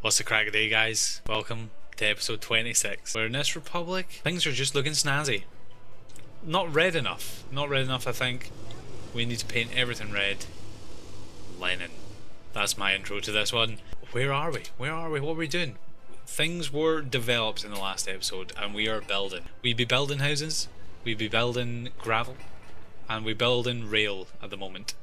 What's the crack of the day, guys? Welcome to episode 26. We're in this republic. Things are just looking snazzy. Not red enough. Not red enough, I think. We need to paint everything red. Lenin. That's my intro to this one. Where are we? Where are we? What are we doing? Things were developed in the last episode and we are building. We be building houses, we be building gravel, and we building rail at the moment.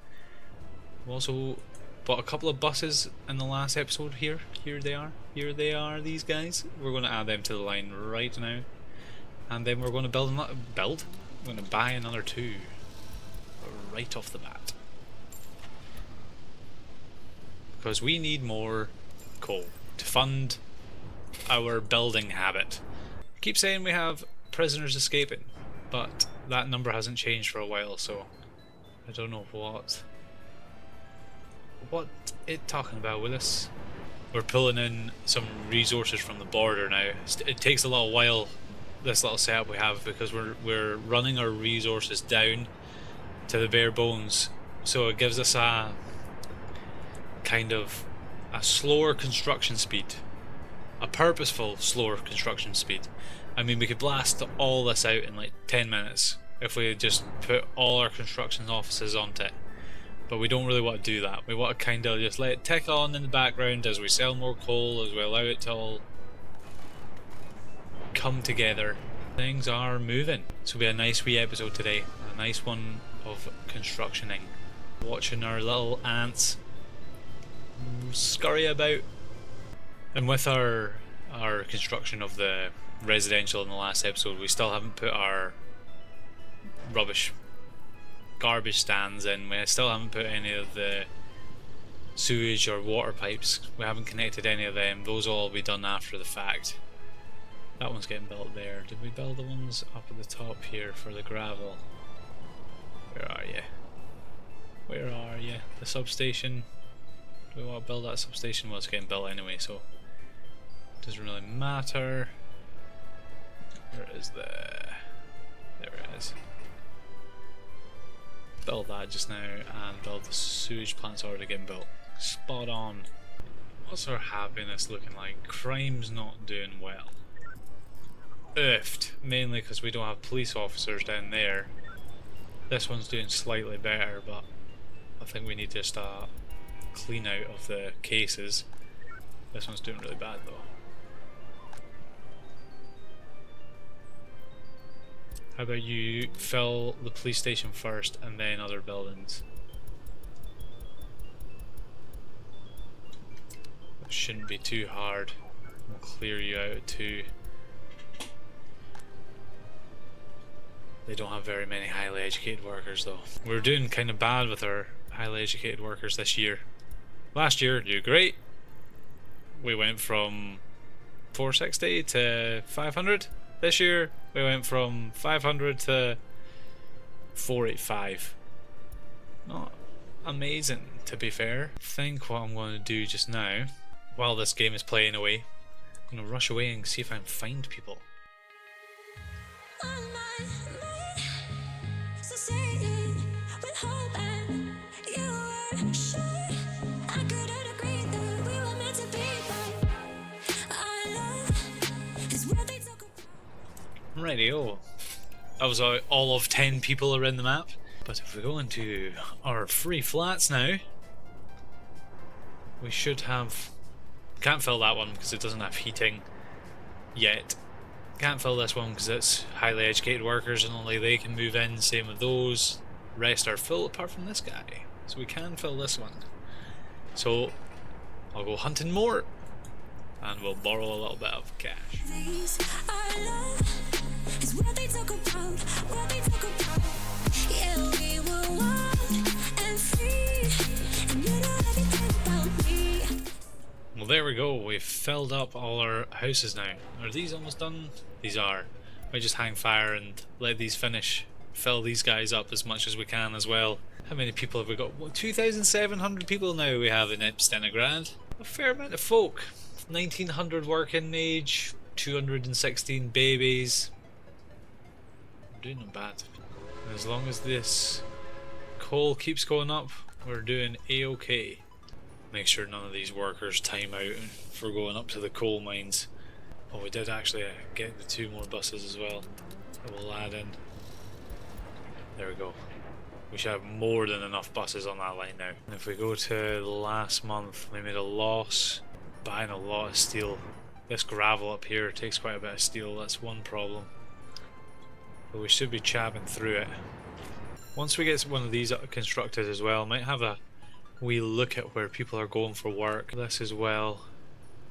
We also bought a couple of buses in the last episode here. Here they are. Here they are, these guys. We're going to add them to the line right now. And then we're going to build another... Build? We're going to buy another two. Right off the bat. Because we need more coal to fund our building habit. I keep saying we have prisoners escaping, but that number hasn't changed for a while, so I don't know what it talking about with us. We're pulling in some resources from the border now. It takes a little while, this little setup we have, because we're running our resources down to the bare bones, so it gives us a kind of a slower construction speed, a purposeful slower construction speed. I mean, we could blast all this out in like 10 minutes if we just put all our construction offices onto it. But we don't really want to do that. We want to kind of just let it tick on in the background as we sell more coal, as we allow it to all come together. Things are moving. This will be a nice wee episode today. A nice one of constructioning. Watching our little ants scurry about. And with our construction of the residential in the last episode, we still haven't put our garbage stands in. We still haven't put any of the sewage or water pipes. We haven't connected any of them. Those will all be done after the fact. That one's getting built there. Did we build the ones up at the top here for the gravel? Where are you? Where are you? The substation. Do we want to build that substation? Well, it's getting built anyway, so it doesn't really matter. Where is the... There it is. Build that just now and build the sewage plant's already getting built. Spot on. What's our happiness looking like? Crime's not doing well. Oofed, mainly because we don't have police officers down there. This one's doing slightly better, but I think we need just a clean out of the cases. This one's doing really bad though. How about you fill the police station first and then other buildings? It shouldn't be too hard. We'll clear you out at 2. They don't have very many highly educated workers though. We're doing kind of bad with our highly educated workers this year. Last year, you great. We went from 460 to 500. This year, we went from 500 to 485. Not amazing, to be fair. I think what I'm going to do just now, while this game is playing away, I'm going to rush away and see if I can find people. Rightio. That was all of 10 people are in the map. But if we go into our free flats now, we should have... Can't fill that one because it doesn't have heating yet. Can't fill this one because it's highly educated workers and only they can move in. Same with those. Rest are full apart from this guy. So we can fill this one. So I'll go hunting more and we'll borrow a little bit of cash. Well, there we go. We've filled up all our houses now. Are these almost done? These are. We just hang fire and let these finish. Fill these guys up as much as we can as well. How many people have we got? What, 2,700 people now we have in Ipstenograd. A fair amount of folk. 1,900 working age, 216 babies. We're doing not bad. And as long as this coal keeps going up, we're doing a-okay. Make sure none of these workers time out for going up to the coal mines. Oh, we did actually get the 2 more buses as well that we'll add in. There we go. We should have more than enough buses on that line now. And if we go to last month, we made a loss buying a lot of steel. This gravel up here takes quite a bit of steel, that's one problem. But we should be chapping through it. Once we get one of these constructed as well, might have a wee look at where people are going for work. This as well.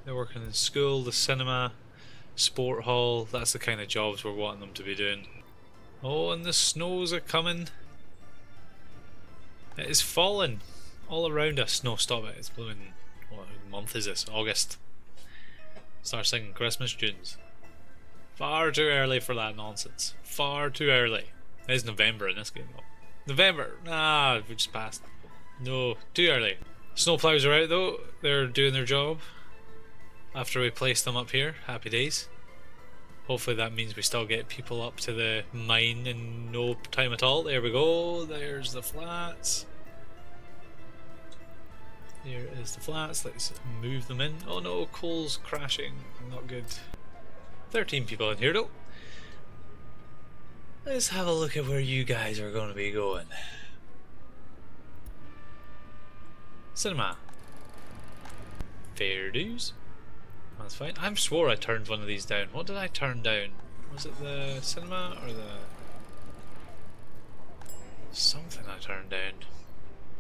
They're working in school, the cinema, sport hall. That's the kind of jobs we're wanting them to be doing. Oh, and the snows are coming. It is falling all around us. No, stop it. It's blooming. What month is this? August. Start singing Christmas tunes. Far too early for that nonsense. Far too early. It's November in this game though. November! Ah, we just passed. No, too early. Snowplows are out though. They're doing their job. After we place them up here. Happy days. Hopefully that means we still get people up to the mine in no time at all. There we go. There's the flats. Here is the flats. Let's move them in. Oh no, coal's crashing. Not good. 13 people in here though. Let's have a look at where you guys are going to be going. Cinema. Fair dues. That's fine. I swore I turned one of these down. What did I turn down? Was it the cinema or the... something I turned down?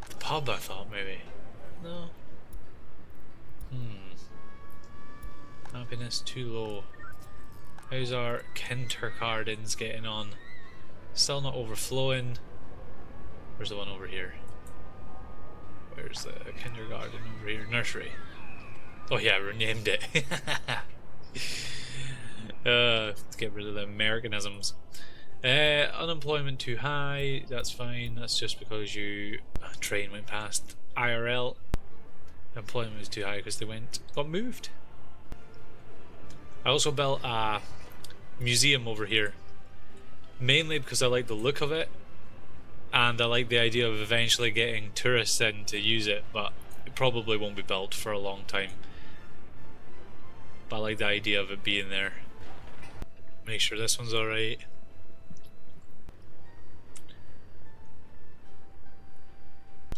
The pub, I thought, maybe. No. Happiness too low. How's our kindergartens getting on? Still not overflowing. Where's the one over here? Where's the kindergarten over here? Nursery. Oh yeah, I renamed it. Let's get rid of the Americanisms. Unemployment too high. That's fine. That's just because a train went past IRL. Employment was too high because they got moved. I also built a museum over here, mainly because I like the look of it, and I like the idea of eventually getting tourists in to use it, but it probably won't be built for a long time. But I like the idea of it being there. Make sure this one's alright.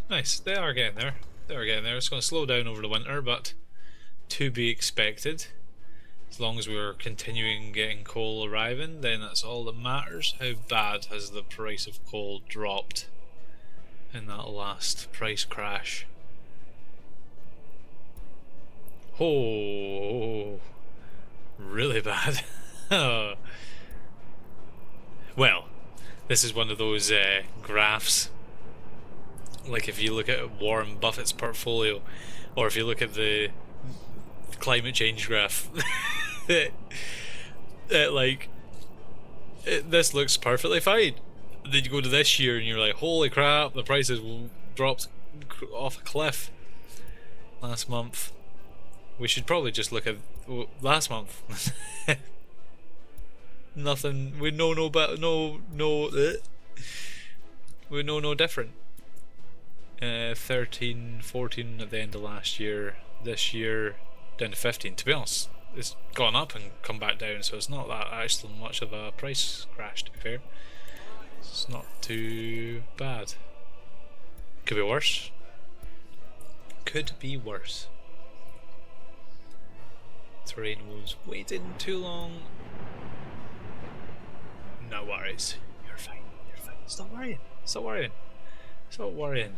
Nice, they are getting there. They are getting there. It's going to slow down over the winter, but to be expected. As long as we're continuing getting coal arriving, then that's all that matters. How bad has the price of coal dropped in that last price crash? Oh, really bad. Well, this is one of those graphs. Like if you look at Warren Buffett's portfolio, or if you look at the climate change graph, this looks perfectly fine. Then you go to this year and you're like, holy crap, the prices dropped off a cliff last month. We should probably just look at last month. Nothing. We know no better. We know no different. 13, 14 at the end of last year. This year down to 15. To be honest, it's gone up and come back down, so it's not that actually much of a price crash. To be fair, it's not too bad. Could be worse. Could be worse. Terrain was waiting too long. No worries. You're fine. You're fine. Stop worrying. Stop worrying. Stop worrying.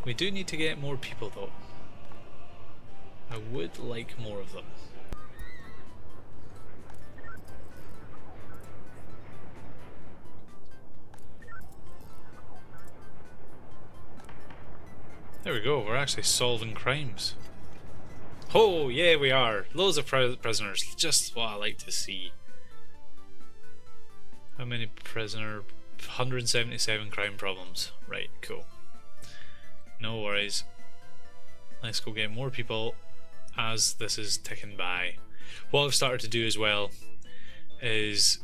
We do need to get more people though. I would like more of them. There we go. We're actually solving crimes. Oh, yeah, we are. Loads of prisoners. Just what I like to see. How many prisoner? 177 crime problems. Right, cool. No worries. Let's go get more people as this is ticking by. What I've started to do as well is,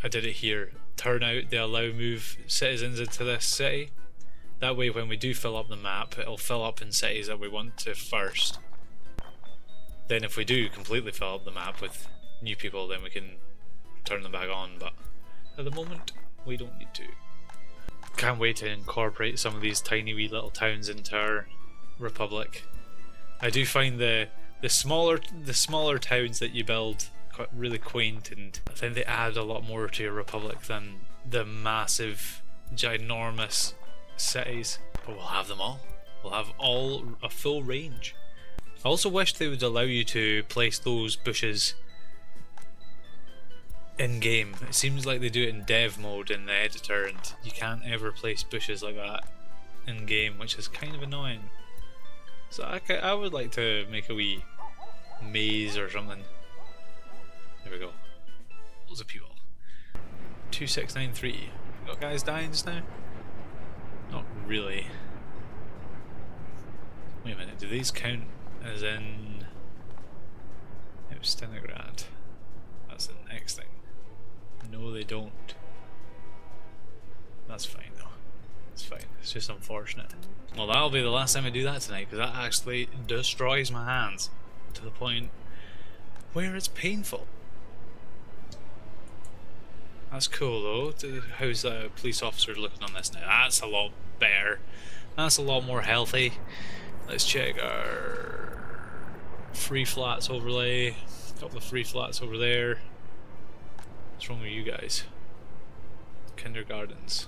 I did it here, turn out the allow move citizens into this city. That way when we do fill up the map, it'll fill up in cities that we want to first. Then if we do completely fill up the map with new people, then we can turn them back on, but at the moment we don't need to. Can't wait to incorporate some of these tiny wee little towns into our republic. I do find the smaller towns that you build quite really quaint, and I think they add a lot more to your republic than the massive, ginormous cities. But we'll have them all. We'll have a full range. I also wish they would allow you to place those bushes in game. It seems like they do it in dev mode in the editor, and you can't ever place bushes like that in game, which is kind of annoying. So I would like to make a wee maze or something. There we go. Loads of people. 2693. Got guys dying just now? Not really. Wait a minute, do these count as in... It was Stenograd. That's the next thing. No, they don't. That's fine though. It's fine. It's just unfortunate. Well, that'll be the last time I do that tonight, because that actually destroys my hands to the point where it's painful. That's cool though. How's the police officer looking on this now? That's a lot better. That's a lot more healthy. Let's check our free flats overlay. A couple of free flats over there. What's wrong with you guys? Kindergartens.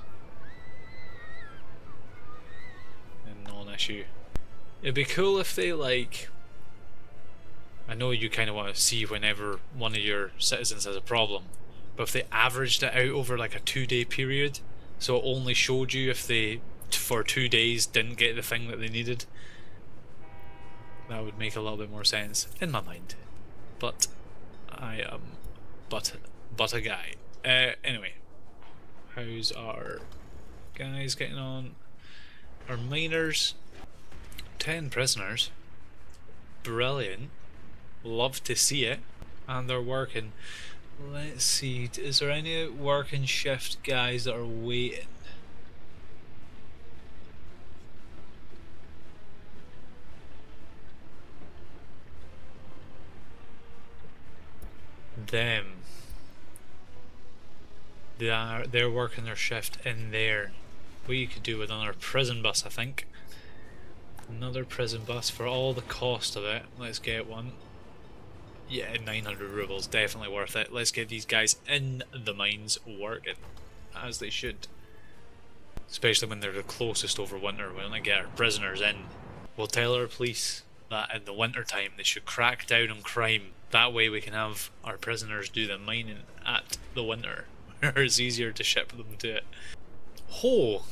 A non-issue. It'd be cool if they, like... I know you kind of want to see whenever one of your citizens has a problem, but if they averaged it out over like a 2-day period, so it only showed you if they, for 2 days, didn't get the thing that they needed, that would make a little bit more sense in my mind. But I am but a guy. Anyway, how's our guys getting on? Our miners, 10 prisoners. Brilliant. Love to see it. And they're working. Let's see, is there any working shift guys that are waiting? Them. They're working their shift in there. We could do with another prison bus, I think. Another prison bus for all the cost of it. Let's get one. Yeah, 900 rubles, definitely worth it. Let's get these guys in the mines working, as they should. Especially when they're the closest over winter. We want to get our prisoners in. We'll tell our police that in the winter time they should crack down on crime. That way we can have our prisoners do the mining at the winter, where it's easier to ship them to it. Ho!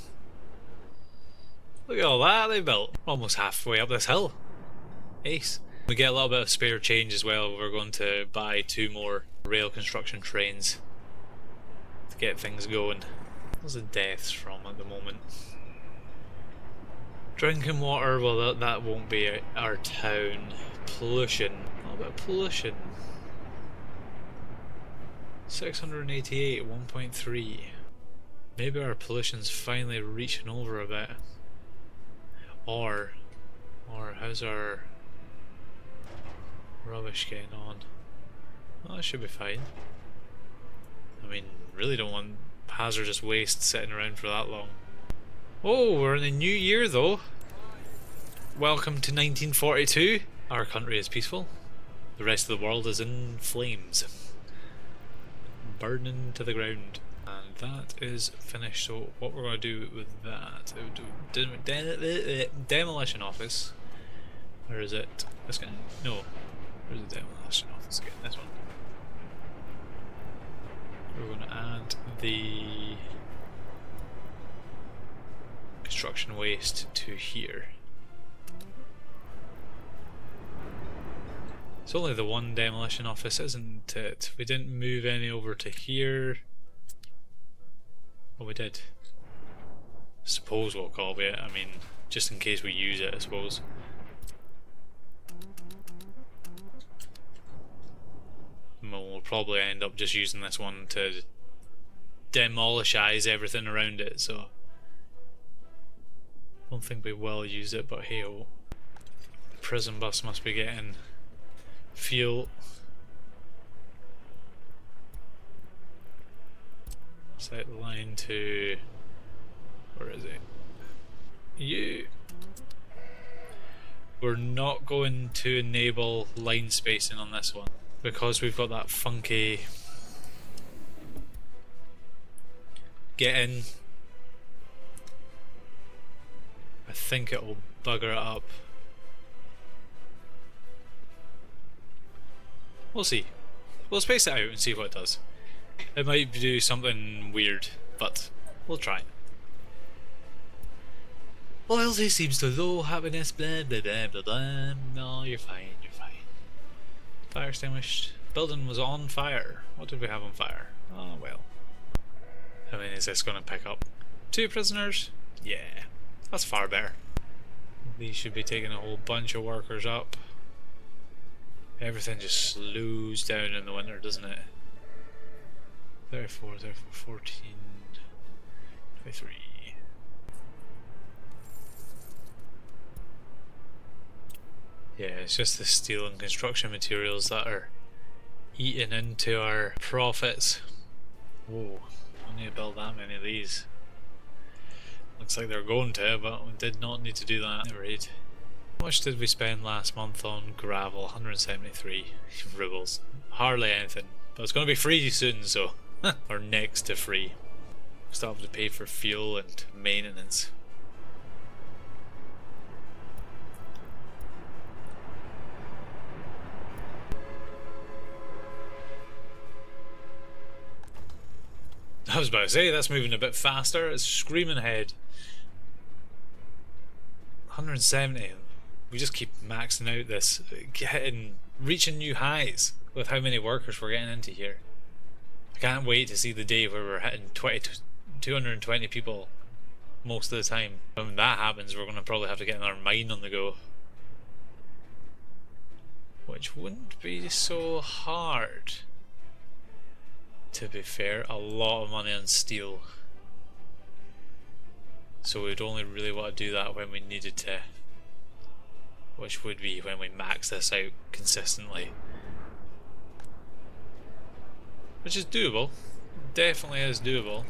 Look at all that they built. Almost halfway up this hill. Ace. We get a little bit of spare change as well. We're going to buy 2 more rail construction trains to get things going. Where's the deaths from at the moment? Drinking water, well that won't be our town. Pollution. What about pollution? 688, 1.3. Maybe our pollution's finally reaching over a bit. Or how's our rubbish getting on? Well, that should be fine. I mean, really don't want hazardous waste sitting around for that long. Oh, we're in the new year though. Welcome to 1942. Our country is peaceful. The rest of the world is in flames, burning to the ground. And that is finished. So what we're going to do with that, demolition office. Where is it? This guy? No. Where's the demolition office again? This one. We're going to add the construction waste to here. It's only the one demolition office, isn't it? We didn't move any over to here. Well, we did. Suppose we'll copy it. I mean, just in case we use it, I suppose. We'll probably end up just using this one to demolishize everything around it, so Don't think we will use it, but hey oh. Prison bus must be getting fuel. Set the line to... where is it? You. We're not going to enable line spacing on this one because we've got that funky get in. I think it'll bugger it up. We'll see. We'll space it out and see what it does. It might do something weird, but we'll try. Loyalty seems to low, happiness, blah blah blah blah blah. No, you're fine, you're fine. Fire extinguished. Building was on fire. What did we have on fire? Oh well. How many is this going to pick up? 2 prisoners? Yeah, that's far better. These should be taking a whole bunch of workers up. Everything just slows down in the winter, doesn't it? 34, 14, 23. Yeah, it's just the steel and construction materials that are eating into our profits. Whoa, I need to build that many of these. Looks like they're going to, but we did not need to do that. Right. How much did we spend last month on gravel? 173 rubles. Hardly anything. But it's going to be free soon, so... or next to free. Still have to pay for fuel and maintenance. I was about to say, that's moving a bit faster. It's screaming ahead. 170. We just keep maxing out this, reaching new highs with how many workers we're getting into here. I can't wait to see the day where we're hitting 220 people most of the time. When that happens, we're going to probably have to get another mine on the go. Which wouldn't be so hard. To be fair, a lot of money on steel. So we'd only really want to do that when we needed to. Which would be when we max this out consistently. Which is doable. Definitely is doable.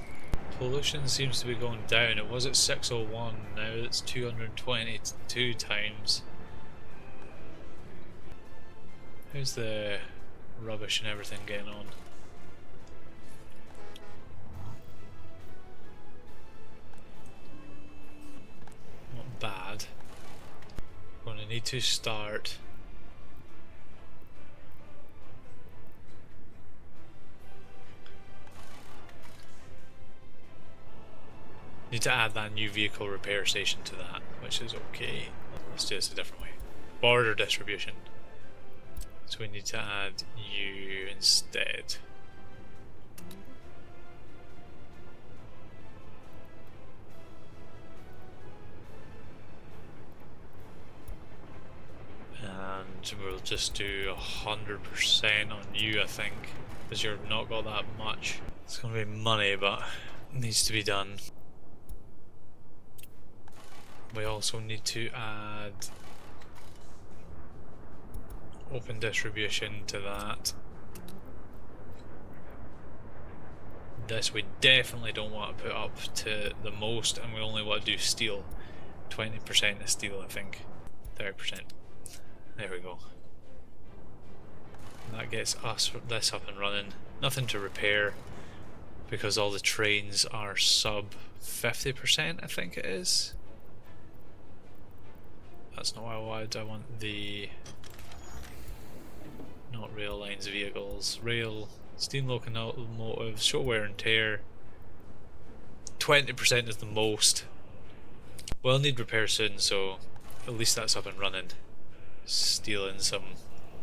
Pollution seems to be going down. It was at 601, now it's 222 times. How's the rubbish and everything getting on? Not bad. Going to need to start need to add that new vehicle repair station to that, which is okay. Let's do this a different way. Border distribution. So we need to add you instead. And we'll just do 100% on you, I think, because you've not got that much. It's going to be money, but it needs to be done. We also need to add open distribution to that. This we definitely don't want to put up to the most, and we only want to do steel. 20% of steel, I think. 30%. There we go. And that gets us this up and running. Nothing to repair because all the trains are sub 50%, I think it is. That's not what I wanted. I want the not rail lines vehicles. Rail, steam locomotives, show wear and tear. 20% is the most. We'll need repair soon, so at least that's up and running. Stealing some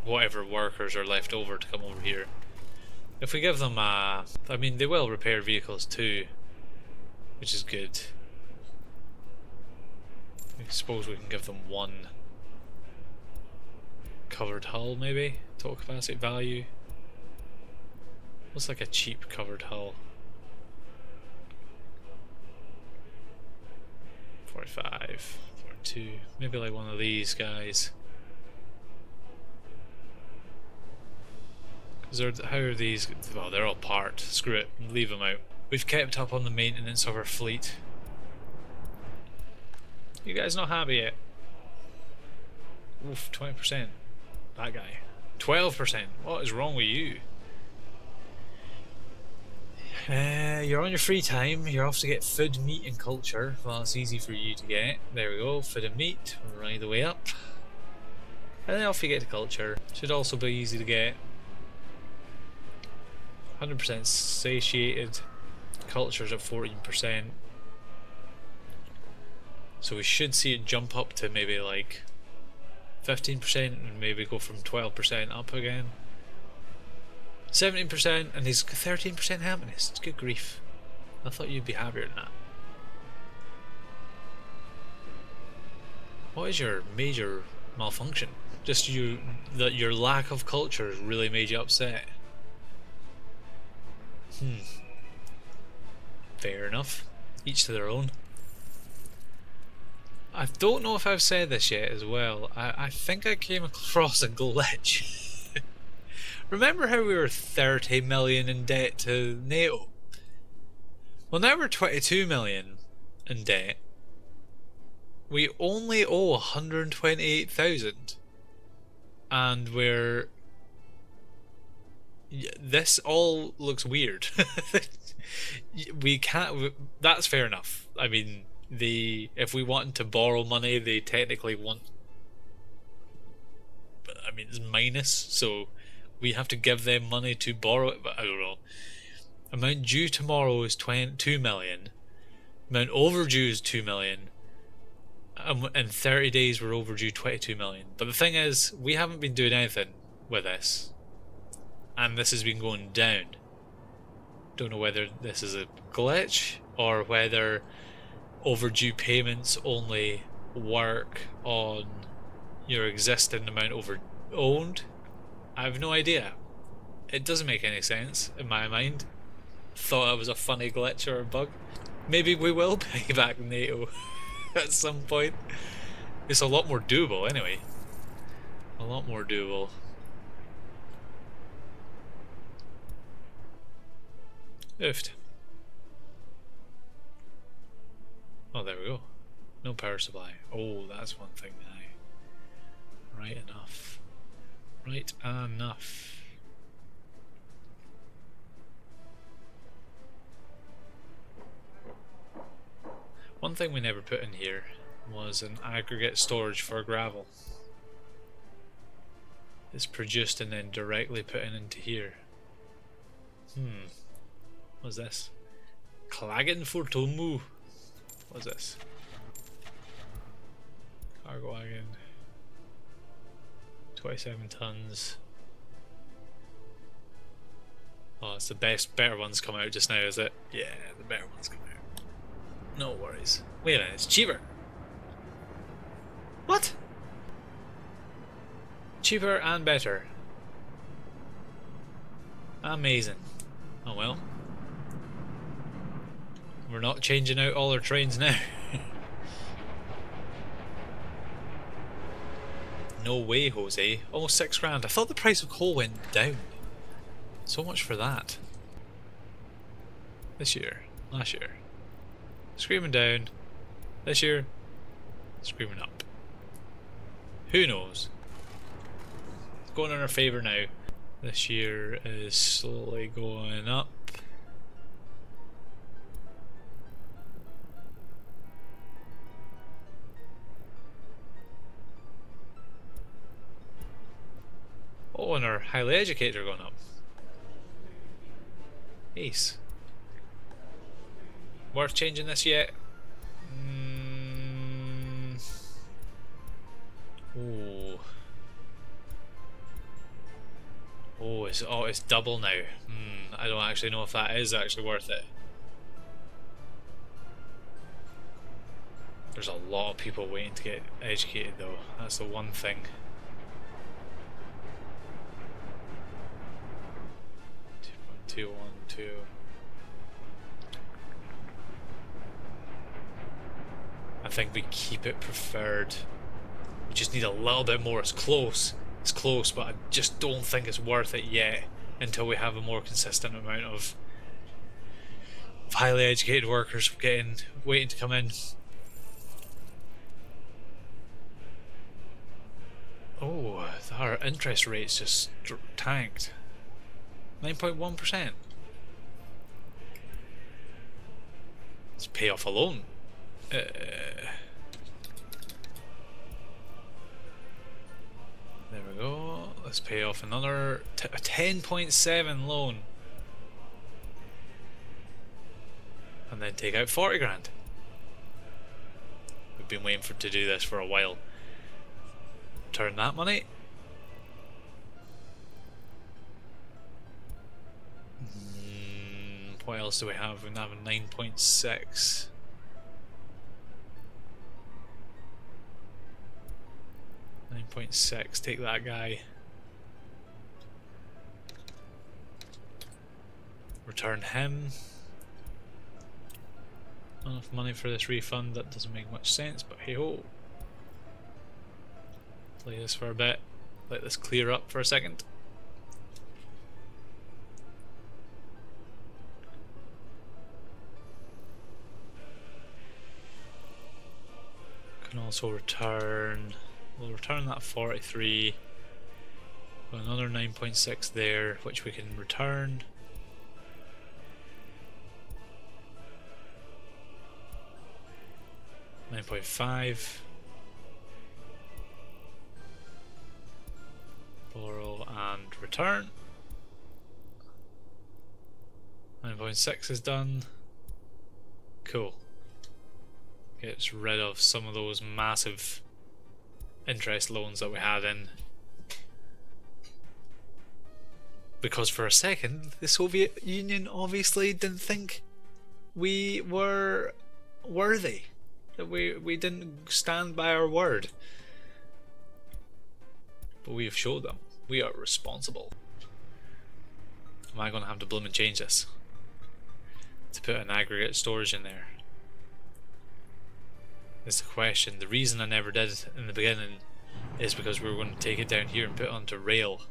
whatever workers are left over to come over here. If we give them I mean, they will repair vehicles too, which is good. I suppose we can give them one covered hull, maybe? Total capacity value. What's like a cheap covered hull? 45, 42, maybe like one of these guys. How are these? Well, they're all part. Screw it, leave them out. We've kept up on the maintenance of our fleet. You guys not happy yet? Oof, 20%. That guy. 12%. What is wrong with you? You're on your free time. You're off to get food, meat, and culture. Well, it's easy for you to get. There we go. Food and meat. Right the way up. And then off you get to culture. Should also be easy to get. 100% satiated. Culture's at 14%. So we should see it jump up to maybe like 15% and maybe go from 12% up again. 17% and he's 13% happiness. Good grief. I thought you'd be happier than that. What is your major malfunction? Just that your lack of culture has really made you upset. Fair enough. Each to their own. I don't know if I've said this yet as well. I think I came across a glitch. Remember how we were 30 million in debt to NATO? Well, now we're 22 million in debt. We only owe 128,000. And we're... This all looks weird. We can't... That's fair enough. I mean... if we want to borrow money, they technically want, I mean, it's minus, so we have to give them money to borrow it, but I don't know. Amount due tomorrow is 2 million. Amount overdue is 2 million. In 30 days we're overdue 22 million. But the thing is, we haven't been doing anything with this. And this has been going down. Don't know whether this is a glitch or whether overdue payments only work on your existing amount owned. I have no idea. It doesn't make any sense in my mind. Thought it was a funny glitch or a bug. Maybe we will pay back NATO at some point. It's a lot more doable anyway. A lot more doable. Oofed. Oh, there we go. No power supply. Oh, that's one thing now. Right enough. Right enough. One thing we never put in here was an aggregate storage for gravel. It's produced and then directly put into here. What's this? Klagen for Tomu. What's this? Cargo wagon. 27 tons. Oh, it's the better ones come out just now, is it? Yeah, the better ones come out. No worries. Wait a minute, it's cheaper. What? Cheaper and better. Amazing. Oh well. We're not changing out all our trains now. No way, Jose. Almost 6 grand. I thought the price of coal went down. So much for that. This year. Last year. Screaming down. This year. Screaming up. Who knows? It's going in our favour now. This year is slowly going up. Oh, and our highly educated are going up. Ace. Worth changing this yet? Ooh. Oh, it's double now. I don't actually know if that is actually worth it. There's a lot of people waiting to get educated though. That's the one thing. 2.212. I think we keep it preferred. We just need a little bit more. It's close. It's close, but I just don't think it's worth it yet until we have a more consistent amount of highly educated workers waiting to come in. Oh, our interest rate's just tanked. 9.1%. Let's pay off a loan. There we go. Let's pay off another 10.7 loan. And then take out 40 grand. We've been waiting to do this for a while. Turn that money. What else do we have? We have a 9.6. 9.6. Take that guy. Return him. Not enough money for this refund. That doesn't make much sense, but hey ho. Play this for a bit. Let this clear up for a second. Can also return. We'll return that 43. Another 9.6 there, which we can return. $9.5. Borrow and return. 9.6 is done. Cool. Gets rid of some of those massive interest loans that we had in. Because for a second, the Soviet Union obviously didn't think we were worthy. That we didn't stand by our word. But we have showed them we are responsible. Am I going to have to bloom and change this? To put an aggregate storage in there? Is the question. The reason I never did in the beginning is because we were going to take it down here and put it onto rail.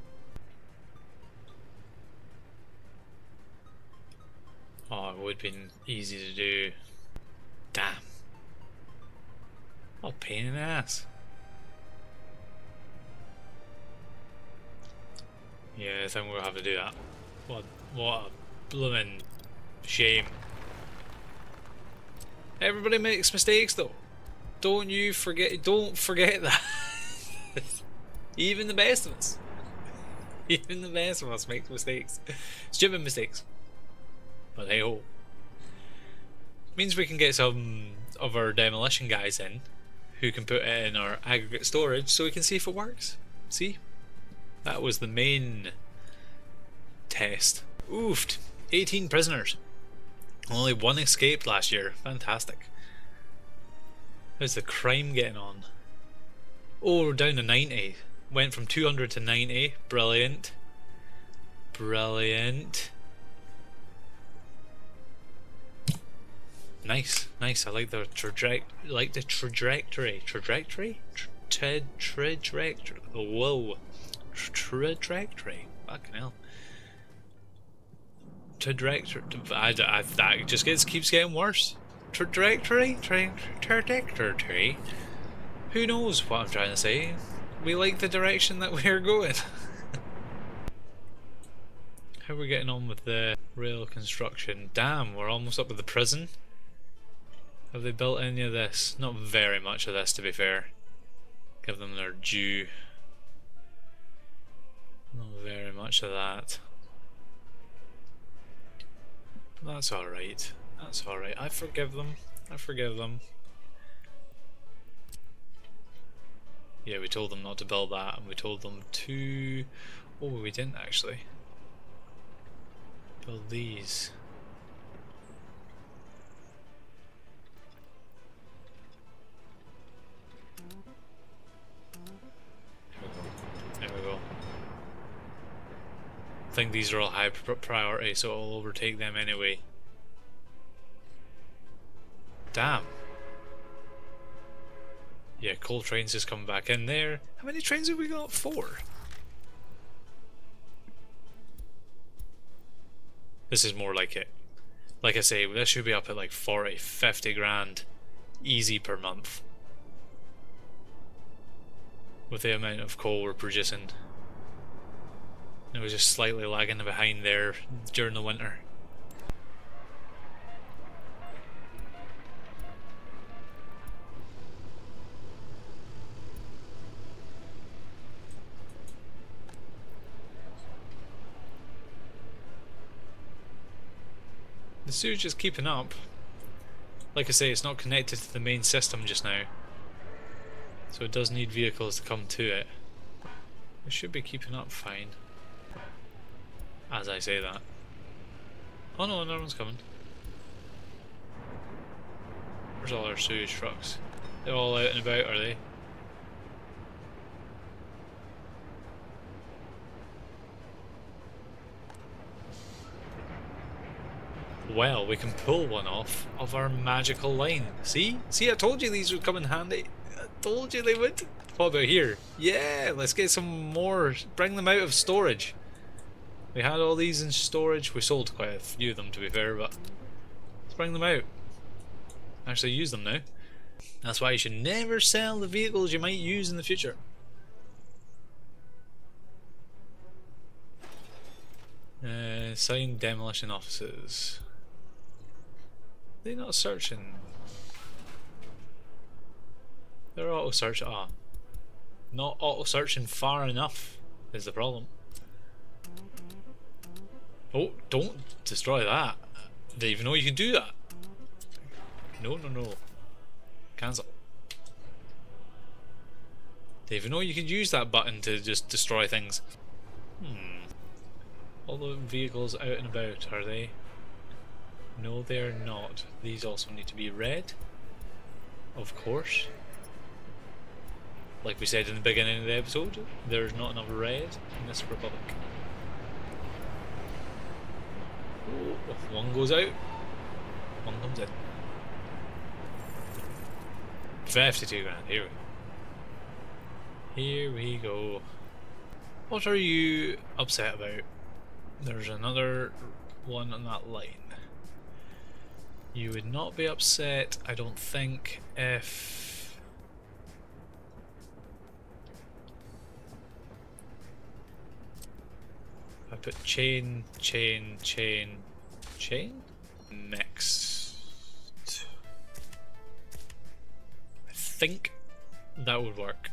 Oh, it would have been easy to do. Damn. Oh, pain in the ass. Yeah, I think we'll have to do that. What a blooming shame. Everybody makes mistakes though. Don't forget that. Even the best of us. Even the best of us make mistakes. Stupid mistakes. But hey ho. Means we can get some of our demolition guys in who can put it in our aggregate storage so we can see if it works. See? That was the main test. Oofed. 18 prisoners. Only one escaped last year. Fantastic. How's the crime getting on? Oh, we're down to 90. Went from 200 to 90. Brilliant. Brilliant. Nice, nice. I like the trajectory. Trajectory. Whoa. Trajectory. Fucking hell. Trajectory. That just keeps getting worse. Trajectory. Who knows what I'm trying to say? We like the direction that we're going. How are we getting on with the rail construction? Damn, we're almost up with the prison. Have they built any of this? Not very much of this, to be fair. Give them their due. Not very much of that. That's alright. That's alright. I forgive them. I forgive them. Yeah, we told them not to build that, and we told them to... Oh, we didn't actually. Build these. There we go. I think these are all high priority, so I'll overtake them anyway. Damn. Yeah, coal trains just coming back in there. How many trains have we got? 4. This is more like it. Like I say, this should be up at like 40, 50 grand easy per month. With the amount of coal we're producing. It was just slightly lagging behind there during the winter. The sewage is keeping up. Like I say, it's not connected to the main system just now. So it does need vehicles to come to it. It should be keeping up fine. As I say that. Oh no, another one's coming. Where's all our sewage trucks? They're all out and about, are they? Well, we can pull one off of our magical line. See? See, I told you these would come in handy. I told you they would. What about here? Yeah, let's get some more. Bring them out of storage. We had all these in storage. We sold quite a few of them, to be fair, but let's bring them out. Actually use them now. That's why you should never sell the vehicles you might use in the future. Sign demolition offices. They're not searching. They're auto search. Ah, not auto searching far enough is the problem. Oh, don't destroy that. They even know you can do that. No, no, no. Cancel. They even know you can use that button to just destroy things. All the vehicles out and about, are they? No, they're not. These also need to be red. Of course. Like we said in the beginning of the episode, there's not enough red in this republic. Oh, one goes out, one comes in. 52 grand, here we go. Here we go. What are you upset about? There's another one on that line. You would not be upset, I don't think, if I put chain next. I think that would work.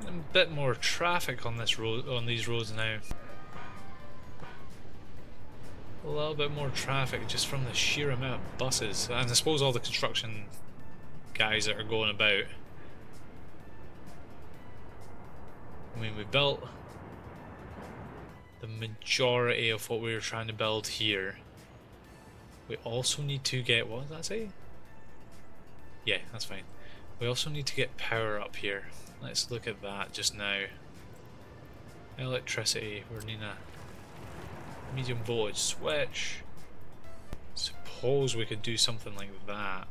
A bit more traffic on this road, on these roads now. A little bit more traffic just from the sheer amount of buses, and I suppose all the construction guys that are going about. I mean, we built the majority of what we were trying to build here. We also need to get, what does that say? Yeah, that's fine. We also need to get power up here. Let's look at that just now. Electricity, we're needing a medium voltage switch. Suppose we could do something like that.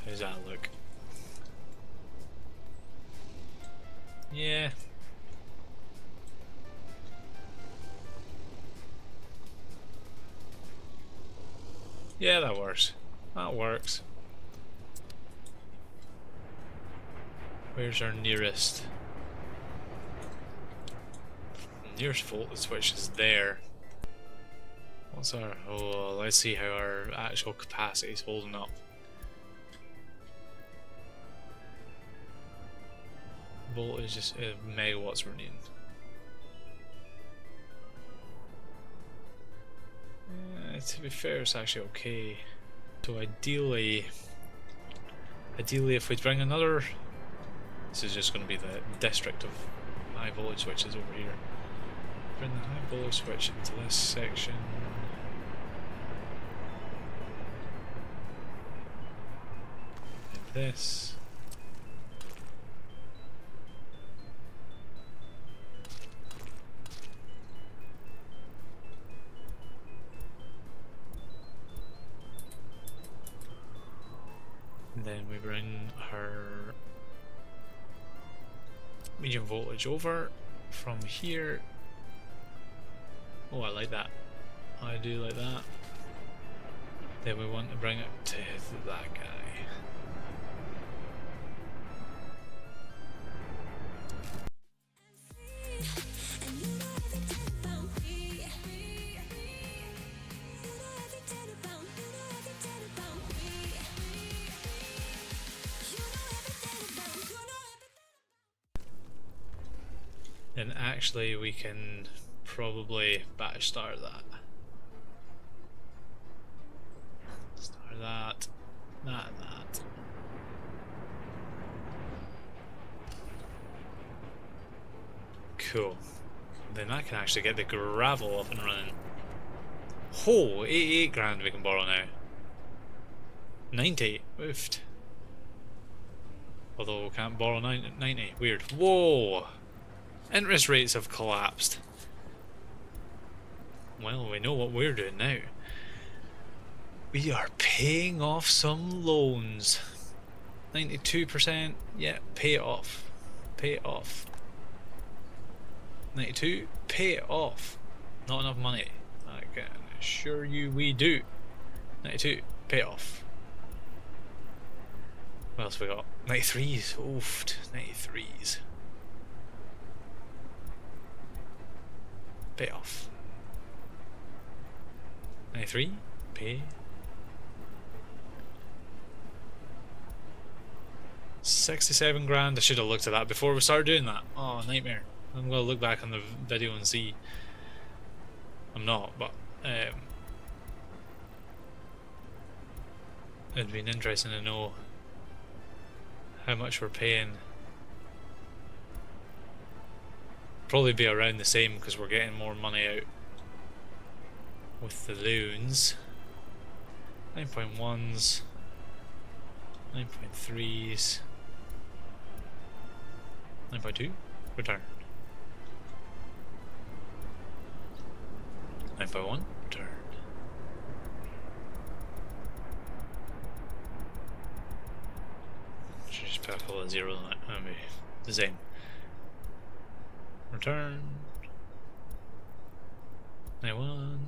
How does that look? Yeah. Yeah, that works. That works. Where's our nearest? Nearest voltage switch is there. What's our... oh, let's see how our actual capacity is holding up. Voltage is megawatts we're needing. To be fair, it's actually okay. So ideally if we bring another... this is just going to be the district of high voltage switches over here. Bring the high voltage switch into this section. Like this. And then we bring her medium voltage over from here. Oh, I like that. I do like that. Then we want to bring it to that guy. And actually we can probably batch start that. Start that, that, and that. Cool. Then I can actually get the gravel up and running. Oh, 88 grand we can borrow now. 90, oofed. Although we can't borrow 90, weird. Whoa! Interest rates have collapsed. Well, we know what we're doing now. We are paying off some loans. 92%, yeah, pay it off. Pay it off. 92, pay it off. Not enough money. I can assure you we do. 92, pay it off. What else we got? 93s, oofed, 93s. Pay off. 93, pay. 67 grand. I should have looked at that before we started doing that. Oh, nightmare. I'm gonna look back on the video and see. I'm not, but it'd been interesting to know how much we're paying. Probably be around the same because we're getting more money out with the loans. 9.1s, 9.3s, 9.2, return. 9.1, return. Should just put a couple of zeros on it. That'll be the same. Return. 91.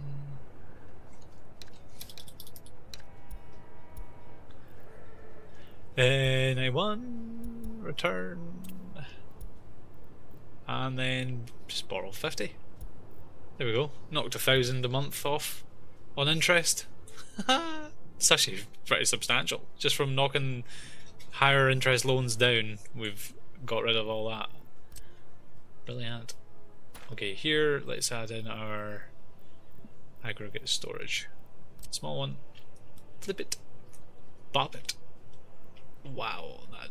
I won, return, and then just borrow 50. There we go. Knocked 1,000 a month off on interest. It's actually pretty substantial. Just from knocking higher interest loans down, we've got rid of all that. Brilliant. Okay, here let's add in our aggregate storage. Small one. Flip it. Bop it. Wow, that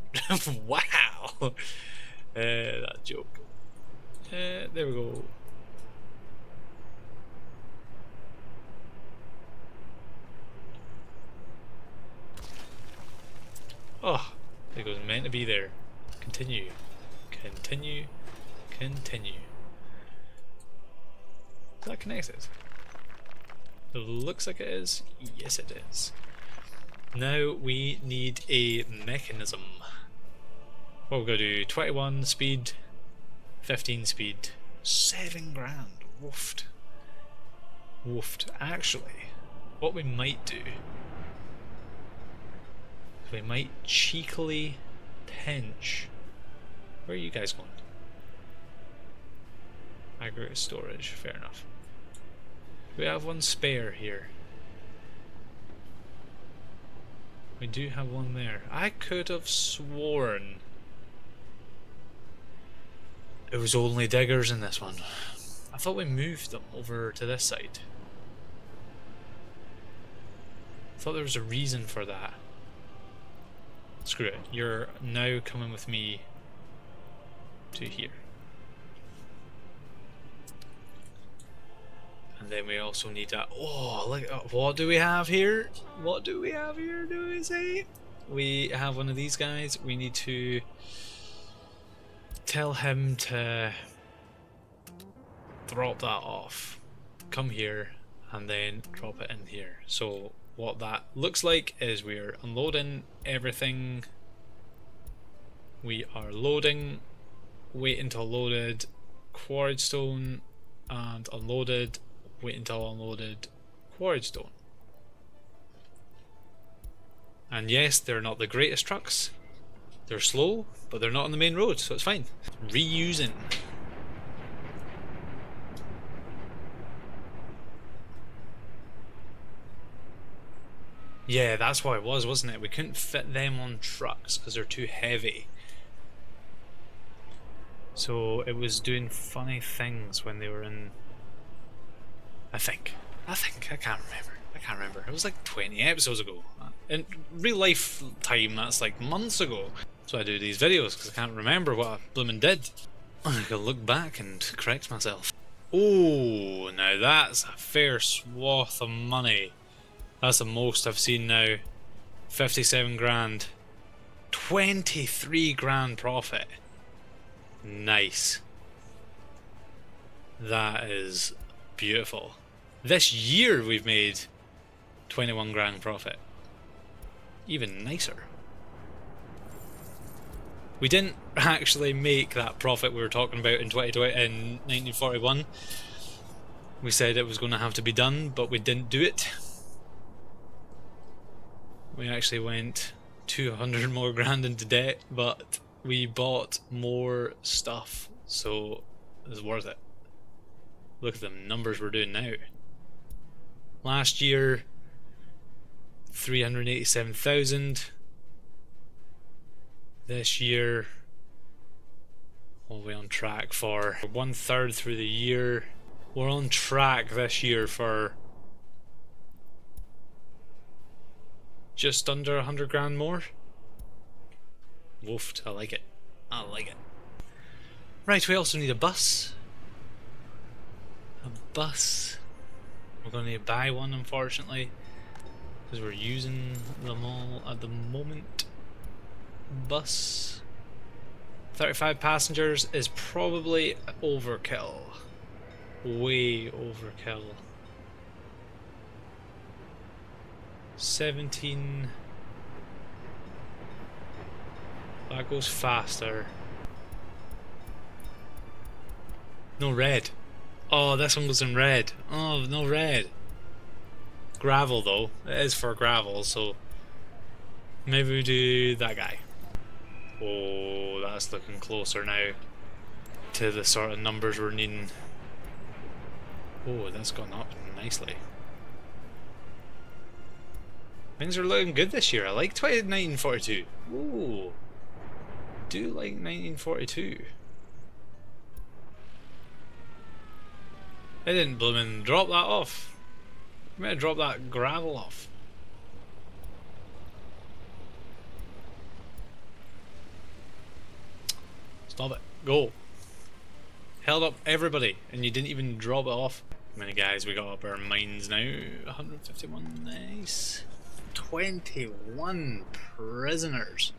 wow, that joke. There we go. Oh, it was meant to be there. Continue, continue, continue. Is that connected? It looks like it is. Yes, it is. Now we need a mechanism. What we're gonna do? 21 speed, 15 speed, 7 grand. Woofed. Woofed. Actually, what we might do, we might cheekily pinch. Where are you guys going? Aggregate storage. Fair enough. We have one spare here. We do have one there. I could have sworn it was only diggers in this one. I thought we moved them over to this side. I thought there was a reason for that. Screw it. You're now coming with me to here. And then we also need that. Oh, look! What do we have here? What do we have here? Do we say? We have one of these guys. We need to tell him to drop that off. Come here, and then drop it in here. So what that looks like is we're unloading everything. We are loading, wait until loaded, quarried stone, and unloaded, wait until unloaded, quarried stone. And yes, they're not the greatest trucks. They're slow, but they're not on the main road, so it's fine. Reusing. Yeah, that's what it was, wasn't it? We couldn't fit them on trucks because they're too heavy. So it was doing funny things when they were in... I think. I can't remember. It was like 20 episodes ago. In real life time, that's like months ago. So I do these videos because I can't remember what I bloomin' did. I can look back and correct myself. Oh, now that's a fair swath of money. That's the most I've seen now. 57 grand. 23 grand profit. Nice. That is beautiful. This year we've made 21 grand profit. Even nicer. We didn't actually make that profit we were talking about in 1941. We said it was going to have to be done, but we didn't do it. We actually went 200 more grand into debt, but we bought more stuff, so it's worth it. Look at the numbers we're doing now. Last year, 387,000. This year, what are we on track for? 1/3 through the year. We're on track this year for just under 100 grand more. Woofed, I like it. I like it. Right, we also need a bus. A bus. We're going to need to buy one, unfortunately, because we're using them all at the moment. Bus. 35 passengers is probably overkill. Way overkill. 17. That goes faster. No red. Oh, this one goes in red. Oh, no red. Gravel though. It is for gravel, so maybe we do that guy. Oh, that's looking closer now to the sort of numbers we're needing. Oh, that's gone up nicely. Things are looking good this year. I like 1942. Ooh. Do like 1942. I didn't bloomin' drop that off. I might have dropped that gravel off. Stop it. Go. Held up everybody and you didn't even drop it off. How many guys we got up our mines now? 151. Nice. 21 prisoners.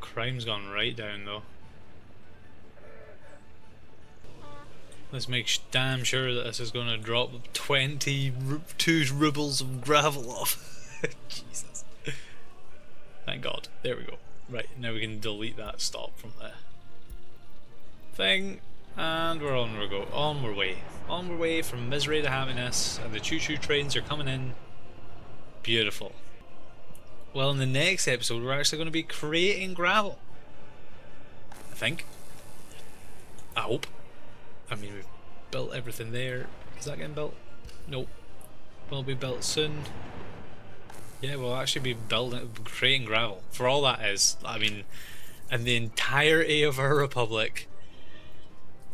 Crime's gone right down though. Let's make damn sure that this is going to drop 22 rubles of gravel off. Jesus. Thank God. There we go. Right, now we can delete that stop from the thing. And we're on we go. On our way. On our way from misery to happiness. And the choo-choo trains are coming in. Beautiful. Well, in the next episode, we're actually going to be creating gravel. I think. I hope. I mean, we've built everything there. Is that getting built? Nope. Will be built soon. Yeah, we'll actually be creating gravel. For all that is, I mean, in the entirety of our republic,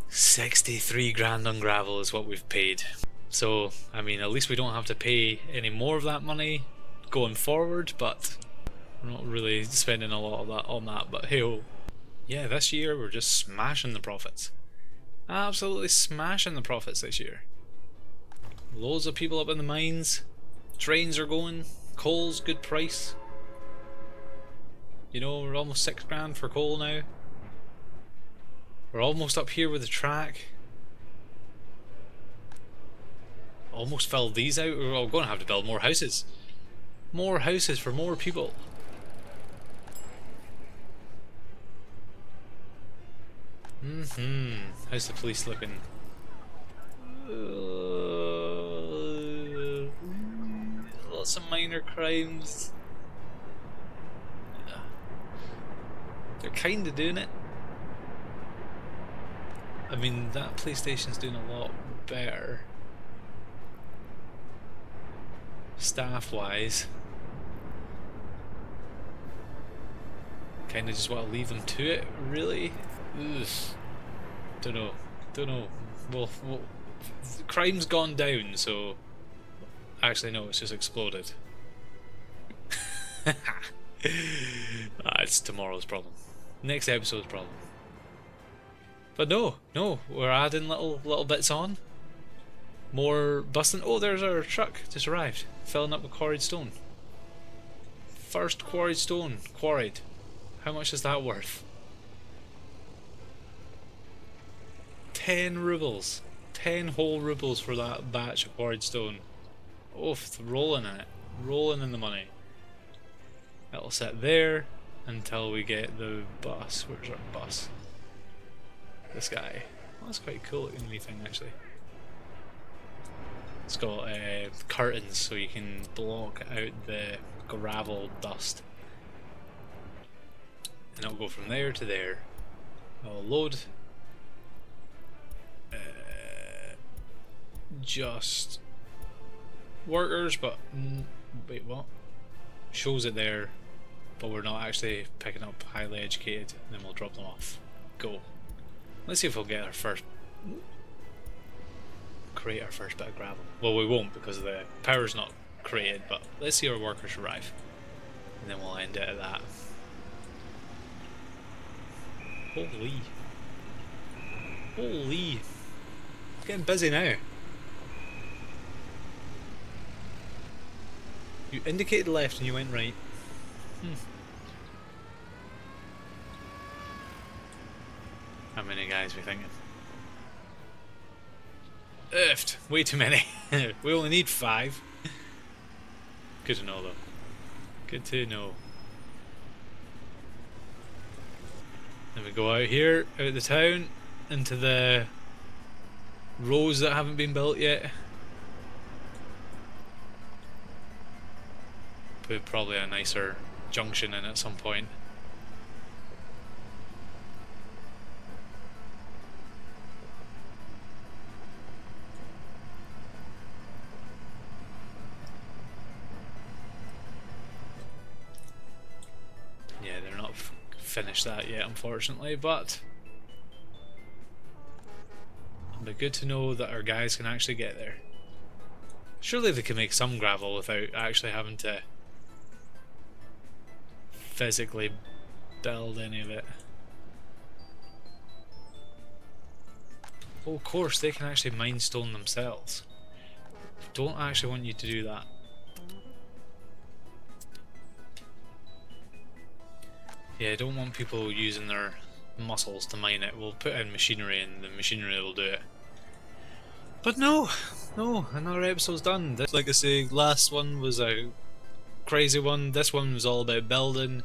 63 grand on gravel is what we've paid. So, I mean, at least we don't have to pay any more of that money going forward, but we're not really spending a lot of that on that, but hey-ho. Yeah, this year we're just smashing the profits. Absolutely smashing the profits this year. Loads of people up in the mines. Trains are going. Coal's good price. You know, we're almost 6 grand for coal now. We're almost up here with the track. Almost filled these out. We're going to have to build more houses. More houses for more people. How's the police looking? Lots of minor crimes. They're kind of doing it. I mean, that PlayStation's doing a lot better. Staff-wise. Kind of just want to leave them to it, really. Ugh. Don't know. Well, the crime's gone down, so actually no, it's just exploded. It's tomorrow's problem. Next episode's problem. But no, we're adding little bits on. More busting. Oh, there's our truck just arrived, filling up with quarried stone. First quarried stone quarried. How much is that worth? 10 rubles. 10 whole rubles for that batch of quarried stone. Oof, rolling in it. Rolling in the money. That'll sit there until we get the bus. Where's our bus? This guy. Oh, that's quite cool looking wee thing actually. It's got curtains so you can block out the gravel dust. And it'll go from there to there. I'll load just workers, but wait, what? Shows it there, but we're not actually picking up highly educated. And then we'll drop them off. Go. Let's see if we'll get our first. Create our first bit of gravel. Well, we won't because the power's not created, but let's see our workers arrive. And then we'll end it at that. Holy. It's getting busy now. You indicated left and you went right. How many guys are we thinking? Earthed. Way too many. We only need 5. Good to know though. Good to know. Then we go out here, out the town, into the roads that haven't been built yet. Put probably a nicer junction in at some point. Yeah, they're not finished that yet, unfortunately, but it'll be good to know that our guys can actually get there. Surely they can make some gravel without actually having to physically build any of it. Oh, of course, they can actually mine stone themselves. Don't actually want you to do that. Yeah, I don't want people using their muscles to mine it. We'll put in machinery and the machinery will do it. But no, another episode's done. This, like I say, last one was a crazy one. This one was all about building,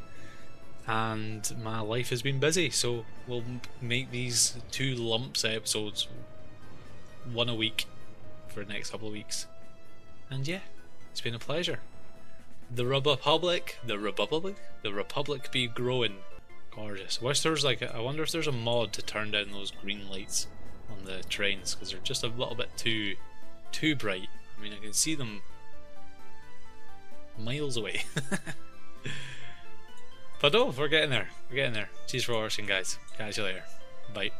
and my life has been busy, so we'll make these 2 lumps episodes, 1 a week for the next couple of weeks. And yeah, it's been a pleasure. The Republic be growing. Gorgeous. Wish there's like I wonder if there's a mod to turn down those green lights on the trains, because they're just a little bit too bright. I mean, I can see them miles away. But no, we're getting there. Cheers for watching, guys. Catch you later. Bye.